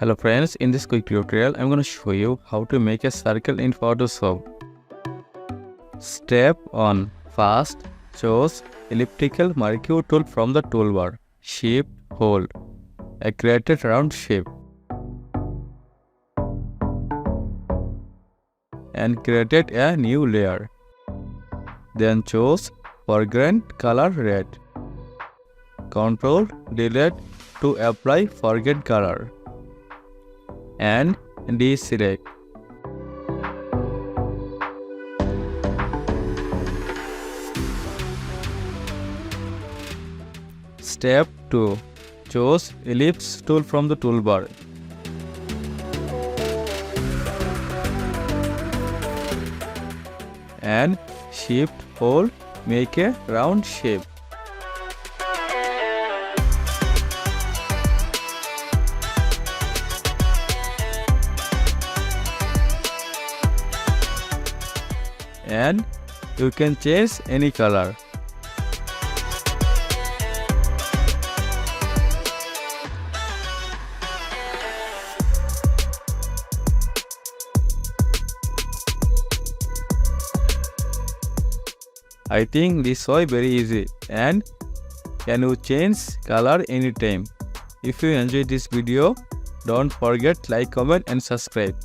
Hello friends, in this quick tutorial I'm going to show you how to make a circle in Photoshop. Step 1. First, choose elliptical marquee tool from the toolbar. Shift, hold. A created round shape. And created a new layer. Then choose foreground color red. Ctrl delete to apply foreground color. And deselect. Step 2. Choose ellipse tool from the toolbar. And shift hold, make a round shape. And you can change any color. I think this was very easy and can you change color anytime. If you enjoyed this video, don't forget like, comment and subscribe.